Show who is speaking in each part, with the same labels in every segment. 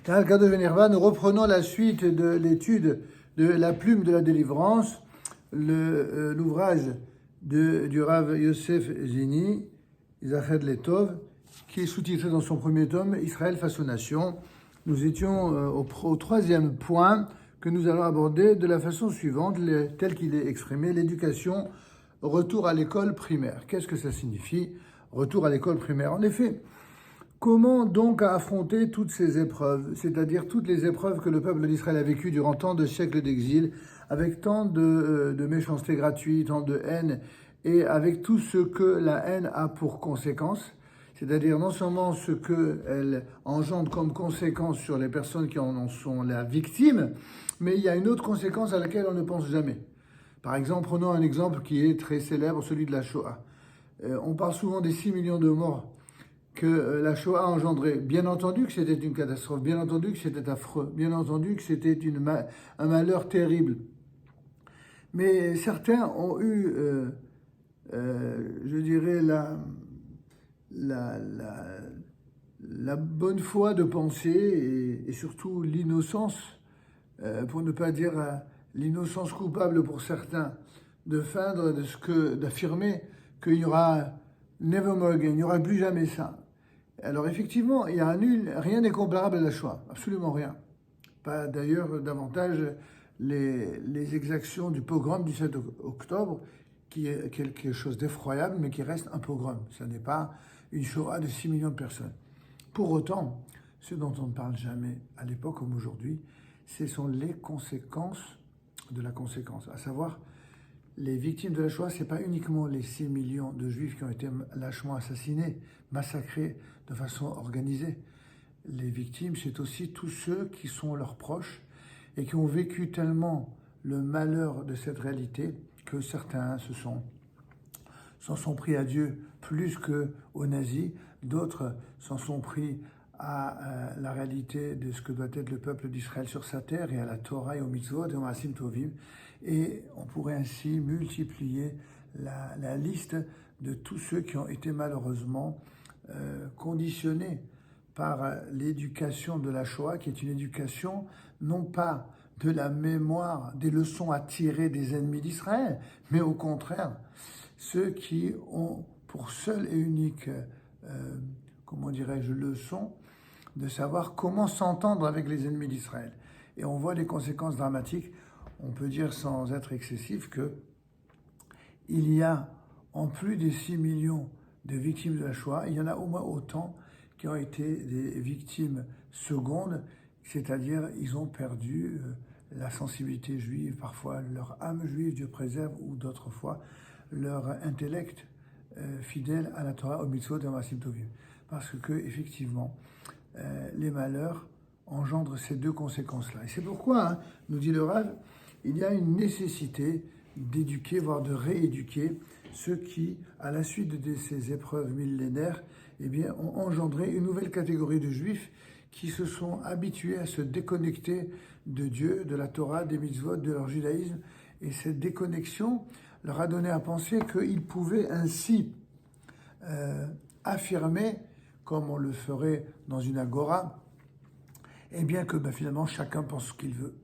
Speaker 1: Car Kadosh Venerva, nous reprenons la suite de l'étude de la plume de la délivrance, l'ouvrage du Rav Yosef Zini, Zached Letov, qui est sous-titré dans son premier tome, Israël face aux nations. Nous étions au troisième point que nous allons aborder de la façon suivante, tel qu'il est exprimé, l'éducation, retour à l'école primaire. Qu'est-ce que ça signifie, retour à l'école primaire? En effet, comment donc affronter toutes ces épreuves, c'est-à-dire toutes les épreuves que le peuple d'Israël a vécues durant tant de siècles d'exil, avec tant de méchanceté gratuite, tant de haine, et avec tout ce que la haine a pour conséquence, c'est-à-dire non seulement ce qu'elle engendre comme conséquence sur les personnes qui en sont la victime, mais il y a une autre conséquence à laquelle on ne pense jamais. Par exemple, prenons un exemple qui est très célèbre, celui de la Shoah. On parle souvent des 6 millions de morts que la Shoah a engendré. Bien entendu que c'était une catastrophe, bien entendu que c'était affreux, bien entendu que c'était un malheur terrible. Mais certains ont eu, je dirais, la bonne foi de penser et surtout l'innocence, pour ne pas dire l'innocence coupable pour certains, de feindre, d'affirmer qu'il y aura never more again, il n'y aura plus jamais ça. Alors effectivement, il y a rien n'est comparable à la Shoah, absolument rien. Pas d'ailleurs davantage les exactions du pogrom du 7 octobre, qui est quelque chose d'effroyable, mais qui reste un pogrom. Ce n'est pas une Shoah de 6 millions de personnes. Pour autant, ce dont on ne parle jamais, à l'époque comme aujourd'hui, ce sont les conséquences de la conséquence, à savoir les victimes de la Shoah, ce n'est pas uniquement les 6 millions de Juifs qui ont été lâchement assassinés, massacrés de façon organisée. Les victimes, c'est aussi tous ceux qui sont leurs proches et qui ont vécu tellement le malheur de cette réalité que certains s'en sont pris à Dieu plus qu'aux nazis, d'autres s'en sont pris à la réalité de ce que doit être le peuple d'Israël sur sa terre et à la Torah et aux mitzvot et aux maasim tovim. Et on pourrait ainsi multiplier la liste de tous ceux qui ont été malheureusement conditionnés par l'éducation de la Shoah, qui est une éducation non pas de la mémoire, des leçons à tirer des ennemis d'Israël, mais au contraire, ceux qui ont pour seule et unique, leçon de savoir comment s'entendre avec les ennemis d'Israël. Et on voit les conséquences dramatiques. On peut dire sans être excessif que il y a en plus des 6 millions de victimes de la Shoah, il y en a au moins autant qui ont été des victimes secondes, c'est-à-dire ils ont perdu la sensibilité juive, parfois leur âme juive, Dieu préserve, ou d'autres fois leur intellect fidèle à la Torah, au mitzvot et au maasim tovim. Parce que effectivement, les malheurs engendrent ces deux conséquences-là. Et c'est pourquoi, nous dit le Rav, il y a une nécessité d'éduquer, voire de rééduquer ceux qui, à la suite de ces épreuves millénaires, ont engendré une nouvelle catégorie de juifs qui se sont habitués à se déconnecter de Dieu, de la Torah, des mitzvot, de leur judaïsme. Et cette déconnexion leur a donné à penser qu'ils pouvaient ainsi affirmer, comme on le ferait dans une agora, que finalement chacun pense ce qu'il veut.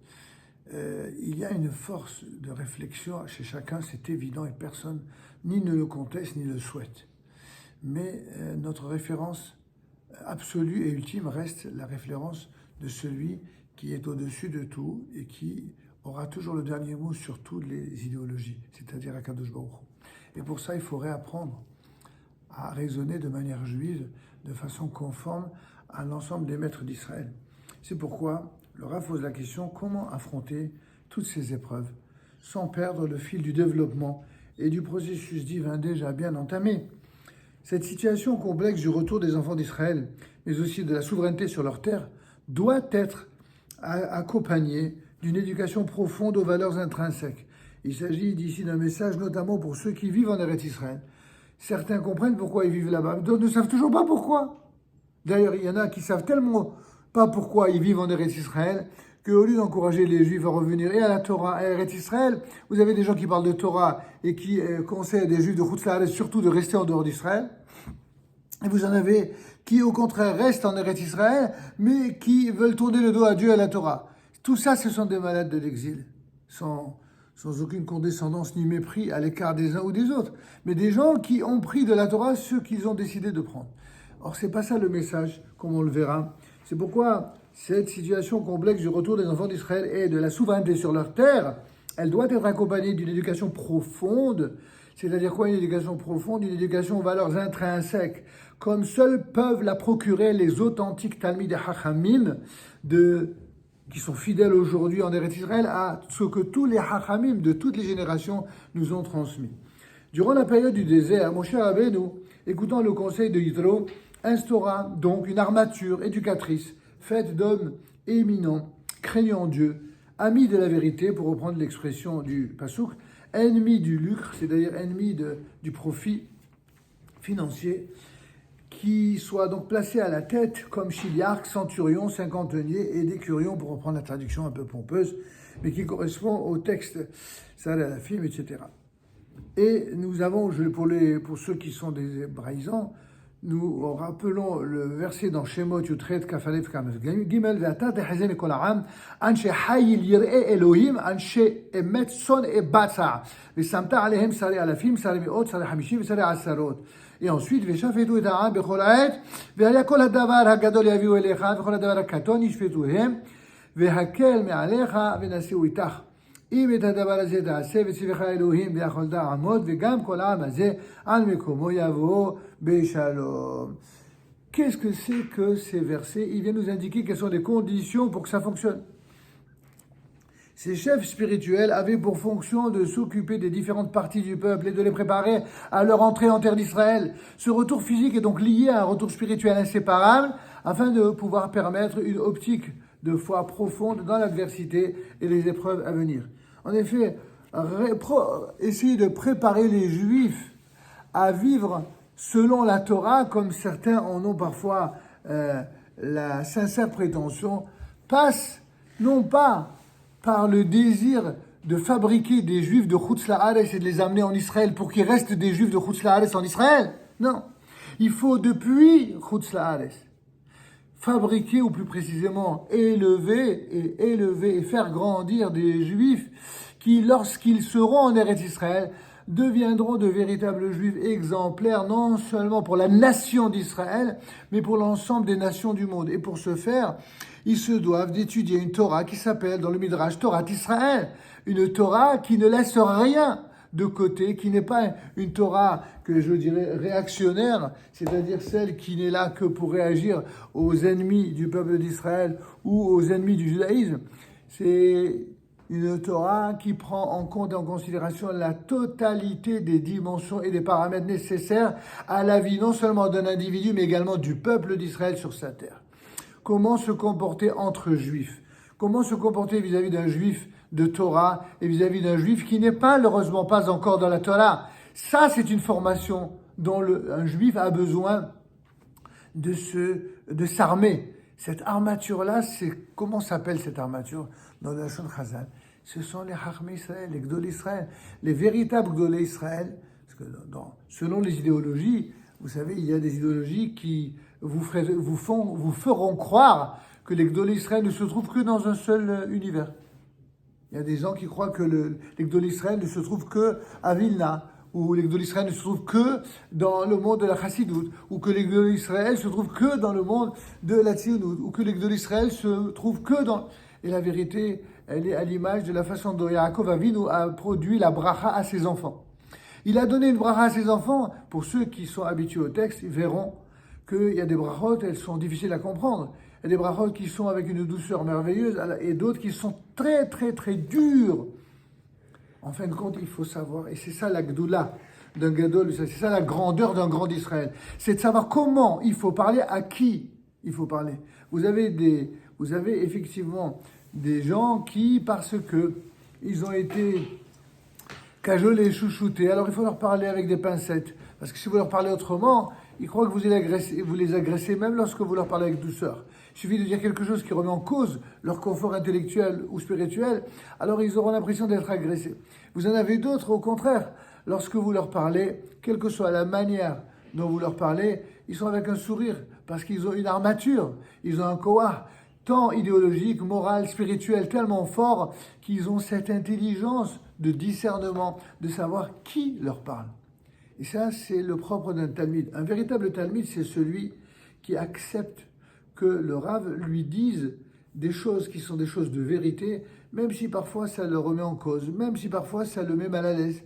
Speaker 1: Il y a une force de réflexion chez chacun, c'est évident, et personne ni ne le conteste ni le souhaite. Mais notre référence absolue et ultime reste la référence de celui qui est au-dessus de tout et qui aura toujours le dernier mot sur toutes les idéologies, c'est-à-dire Akadosh Baruch Hu. Et pour ça, il faut réapprendre à raisonner de manière juive, de façon conforme à l'ensemble des maîtres d'Israël. C'est pourquoi le Rav pose la question, comment affronter toutes ces épreuves sans perdre le fil du développement et du processus divin déjà bien entamé. Cette situation complexe du retour des enfants d'Israël, mais aussi de la souveraineté sur leur terre, doit être accompagnée d'une éducation profonde aux valeurs intrinsèques. Il s'agit d'ici d'un message notamment pour ceux qui vivent en Eretz Israël. Certains comprennent pourquoi ils vivent là-bas, d'autres ne savent toujours pas pourquoi. D'ailleurs, il y en a qui savent tellement pas pourquoi ils vivent en Eretz Israël, qu'au lieu d'encourager les Juifs à revenir et à la Torah, à Eretz Israël, vous avez des gens qui parlent de Torah et qui conseillent des Juifs de Chutz La'aretz surtout de rester en dehors d'Israël. Et vous en avez qui, au contraire, restent en Eretz Israël, mais qui veulent tourner le dos à Dieu et à la Torah. Tout ça, ce sont des malades de l'exil, sans aucune condescendance ni mépris à l'écart des uns ou des autres, mais des gens qui ont pris de la Torah ce qu'ils ont décidé de prendre. Or, c'est pas ça le message, comme on le verra. C'est pourquoi cette situation complexe du retour des enfants d'Israël et de la souveraineté sur leur terre, elle doit être accompagnée d'une éducation profonde. C'est-à-dire quoi, une éducation profonde? Une éducation aux valeurs intrinsèques, comme seuls peuvent la procurer les authentiques Talmidei Hachamim qui sont fidèles aujourd'hui en Eretz Israël à ce que tous les Hachamim de toutes les générations nous ont transmis. Durant la période du désert, Moshe Rabbeinu, écoutant le conseil de Yitro, instaura donc une armature éducatrice faite d'hommes éminents, craignant Dieu, amis de la vérité, pour reprendre l'expression du Passouk, ennemis du lucre, c'est-à-dire ennemis du profit financier, qui soit donc placé à la tête comme chiliarque, centurion, cinquantenier et décurion, pour reprendre la traduction un peu pompeuse, mais qui correspond au texte Saralafim, etc. Et nous avons, pour ceux qui sont des hébraïsants, nous rappelons le verset dans Shemot Yutret Kafalef Kamas Gimel Ve'ata techazen kol ha'am anshe hayil yir'e Elohim anshe emet son et batza ve'samta alehem sarei alafim sarei me'ot sarei hamishim ve'sarei asarot. Et ensuite ve'shafetu et ha'am bechol ha'et ve'alia kol ha'davar ha'gadol yaviu elecha ve'chol ha'davar ha'katon yishfetuhem ve'hakel me'alecha ve'nasiu itach. אם את הדבר הזה תעשה וציווך אלוהים ויכולת לעמוד וגם כל העם הזה על מקומו יבוא בשלום. Qu'est-ce que c'est que ces versets? Ils viennent nous indiquer quelles sont les conditions pour que ça fonctionne. Ces chefs spirituels avaient pour fonction de s'occuper des différentes parties du peuple et de les préparer à leur entrée en terre d'Israël. Ce retour physique est donc lié à un retour spirituel inséparable afin de pouvoir permettre une optique de foi profonde dans l'adversité et les épreuves à venir. En effet, essayer de préparer les Juifs à vivre selon la Torah, comme certains en ont parfois la sincère prétention, passe non pas par le désir de fabriquer des Juifs de Chutz La'aretz et de les amener en Israël pour qu'ils restent des Juifs de Chutz La'aretz en Israël. Non, il faut depuis Chutz La'aretz fabriquer, ou plus précisément élever et faire grandir des Juifs qui, lorsqu'ils seront en Eretz Israël, deviendront de véritables Juifs exemplaires, non seulement pour la nation d'Israël, mais pour l'ensemble des nations du monde. Et pour ce faire, ils se doivent d'étudier une Torah qui s'appelle dans le Midrash Torah d'Israël, une Torah qui ne laisse rien de côté, qui n'est pas une Torah que je dirais réactionnaire, c'est-à-dire celle qui n'est là que pour réagir aux ennemis du peuple d'Israël ou aux ennemis du judaïsme. C'est une Torah qui prend en compte et en considération la totalité des dimensions et des paramètres nécessaires à la vie non seulement d'un individu, mais également du peuple d'Israël sur sa terre. Comment se comporter entre juifs? Comment se comporter vis-à-vis d'un juif de Torah et vis-à-vis d'un juif qui n'est malheureusement pas encore dans la Torah? Ça, c'est une formation dont un juif a besoin de s'armer. Cette armature-là, comment s'appelle cette armature dans la Shon Chazal? Ce sont les Chachmei Israël, les Gdolei Israël, les véritables Gdolei Israël. Parce que selon les idéologies, vous savez, il y a des idéologies qui vous feront croire que les Gdolei Israël ne se trouvent que dans un seul univers. Il y a des gens qui croient que les Gdolei Israël ne se trouvent que à Vilna, ou les Gdolei Israël ne se trouvent que dans le monde de la Chassidoute, ou que les Gdolei Israël se trouvent que dans le monde de la Tzionout, ou que les Gdolei Israël se trouvent que dans... Et la vérité, elle est à l'image de la façon dont Yaakov Avinu a produit la bracha à ses enfants. Il a donné une bracha à ses enfants. Pour ceux qui sont habitués au texte, ils verront qu'il y a des brachot, elles sont difficiles à comprendre. Il y a des brachot qui sont avec une douceur merveilleuse et d'autres qui sont très, très, très dures. En fin de compte, il faut savoir, et c'est ça la gdoula d'un gadol, c'est ça la grandeur d'un grand d'Israël. C'est de savoir comment il faut parler, à qui il faut parler. Vous avez effectivement des gens qui, parce que ils ont été cajolés, chouchoutés, alors il faut leur parler avec des pincettes. Parce que si vous leur parlez autrement, ils croient que vous les agressez même lorsque vous leur parlez avec douceur. Il suffit de dire quelque chose qui remet en cause leur confort intellectuel ou spirituel, alors ils auront l'impression d'être agressés. Vous en avez d'autres, au contraire, lorsque vous leur parlez, quelle que soit la manière dont vous leur parlez, ils sont avec un sourire, parce qu'ils ont une armature, ils ont un koah, tant idéologique, moral, spirituel, tellement fort, qu'ils ont cette intelligence de discernement, de savoir qui leur parle. Et ça, c'est le propre d'un talmide. Un véritable talmide, c'est celui qui accepte que le Rav lui dise des choses qui sont des choses de vérité, même si parfois ça le remet en cause, même si parfois ça le met mal à l'aise.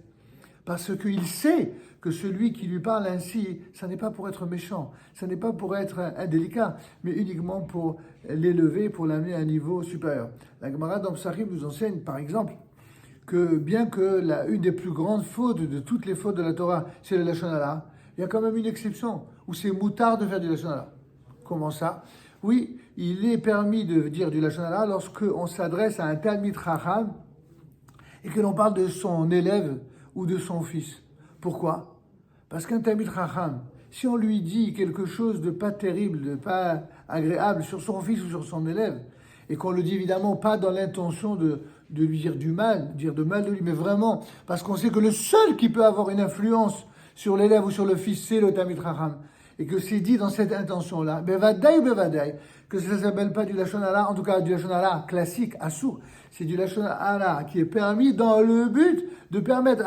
Speaker 1: Parce qu'il sait que celui qui lui parle ainsi, ça n'est pas pour être méchant, ça n'est pas pour être indélicat, mais uniquement pour l'élever, pour l'amener à un niveau supérieur. La Gemara dans Psachim nous enseigne, par exemple, que bien que une des plus grandes fautes de toutes les fautes de la Torah, c'est le Lashon Hara, il y a quand même une exception, où c'est moutard de faire du Lashon Hara. Comment ça? Oui, il est permis de dire du Lashon Hara lorsqu'on s'adresse à un Talmid Chacham et que l'on parle de son élève ou de son fils. Pourquoi? Parce qu'un Talmid Chacham, si on lui dit quelque chose de pas terrible, de pas agréable sur son fils ou sur son élève, et qu'on le dit évidemment pas dans l'intention de lui dire du mal, dire de mal de lui, mais vraiment parce qu'on sait que le seul qui peut avoir une influence sur l'élève ou sur le fils, c'est le Talmid Chacham, et que c'est dit dans cette intention-là, bevadaï, que ça ne s'appelle pas du Lashon Hara, en tout cas du Lashon Hara classique, assour, c'est du Lashon Hara qui est permis dans le but de permettre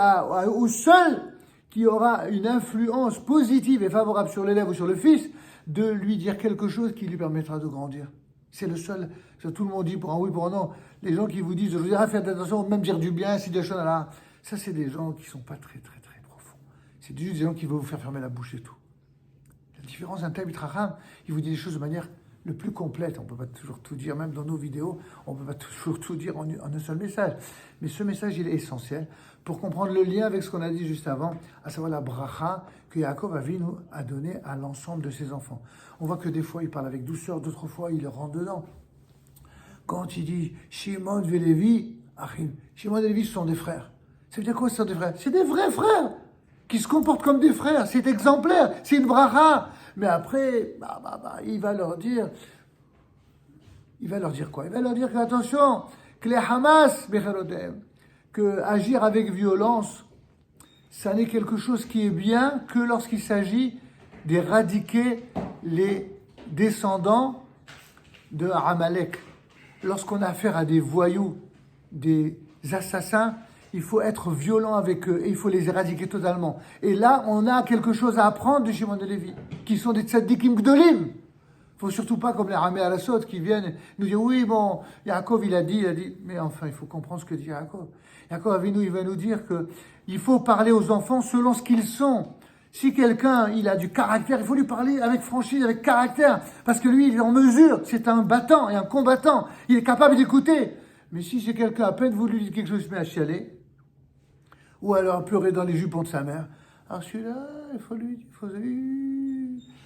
Speaker 1: au seul qui aura une influence positive et favorable sur l'élève ou sur le fils, de lui dire quelque chose qui lui permettra de grandir. C'est le seul, ça, tout le monde dit pour un oui, pour un non. Les gens qui vous disent, je vous dirais, faites attention, même dire du bien, c'est des choses là. Ça, c'est des gens qui ne sont pas très profonds. C'est juste des gens qui veulent vous faire fermer la bouche et tout. La différence d'un Talmid Chacham, il vous dit des choses de manière le plus complète. On ne peut pas toujours tout dire, même dans nos vidéos, on ne peut pas toujours tout dire en un seul message. Mais ce message, il est essentiel pour comprendre le lien avec ce qu'on a dit juste avant, à savoir la bracha que Yaakov Avinu a donnée à l'ensemble de ses enfants. On voit que des fois, il parle avec douceur, d'autres fois, il rentre dedans. Quand il dit Shimon et Lévi, Achim, Shimon et Lévi, ce sont des frères. Ça veut dire quoi, ce sont des frères? C'est des vrais frères qui se comportent comme des frères. C'est exemplaire, c'est une bracha. Mais après, il va leur dire quoi? Il va leur dire que, attention, que les Hamas, que agir avec violence, ça n'est quelque chose qui est bien que lorsqu'il s'agit d'éradiquer les descendants de Amalek. Lorsqu'on a affaire à des voyous, des assassins, il faut être violent avec eux et il faut les éradiquer totalement. Et là, on a quelque chose à apprendre de Shimon et Lévi, qui sont des tzaddikim gdolim. Il ne faut surtout pas, comme les Ramé à la saute, qui viennent nous dire, oui, bon, Yaakov, il a dit, mais enfin, il faut comprendre ce que dit Yaakov. Yaakov Avinu, il va nous dire qu'il faut parler aux enfants selon ce qu'ils sont. Si quelqu'un, il a du caractère, il faut lui parler avec franchise, avec caractère, parce que lui, il est en mesure, c'est un battant et un combattant, il est capable d'écouter. Mais si c'est quelqu'un, à peine vous lui dites quelque chose, il se met à chialer, ou alors à pleurer dans les jupons de sa mère, alors celui-là,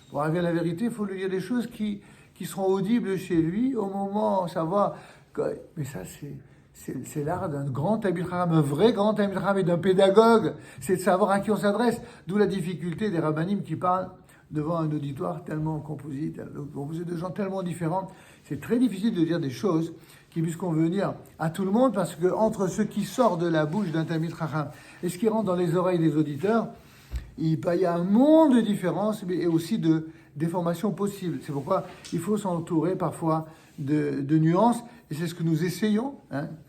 Speaker 1: pour arriver à la vérité, il faut lui dire des choses qui seront audibles chez lui, au moment, savoir, mais ça c'est l'art d'un grand Talmid Chacham, un vrai grand Talmid Chacham et d'un pédagogue, c'est de savoir à qui on s'adresse, d'où la difficulté des rabbanim qui parlent devant un auditoire tellement composé de gens tellement différents. C'est très difficile de dire des choses qui puissent convenir à tout le monde, parce que entre ce qui sort de la bouche d'un Talmid Chacham et ce qui rentre dans les oreilles des auditeurs, il y a un monde de différences et aussi de déformations possibles. C'est pourquoi il faut s'entourer parfois de nuances, et c'est ce que nous essayons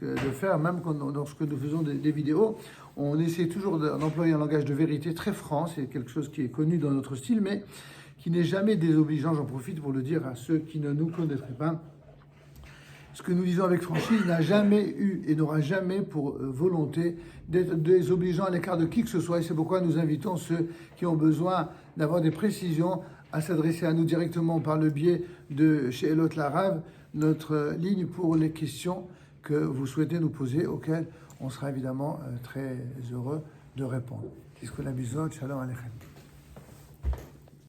Speaker 1: de faire, même lorsque nous faisons des vidéos. On essaie toujours d'employer un langage de vérité très franc, c'est quelque chose qui est connu dans notre style, mais qui n'est jamais désobligeant. J'en profite pour le dire à ceux qui ne nous connaîtraient pas. Ce que nous disons avec franchise n'a jamais eu et n'aura jamais pour volonté d'être désobligeant à l'écart de qui que ce soit. Et c'est pourquoi nous invitons ceux qui ont besoin d'avoir des précisions à s'adresser à nous directement par le biais de chez Elot Larav, notre ligne pour les questions que vous souhaitez nous poser, auxquelles on sera évidemment très heureux de répondre. Shalom Aleichem.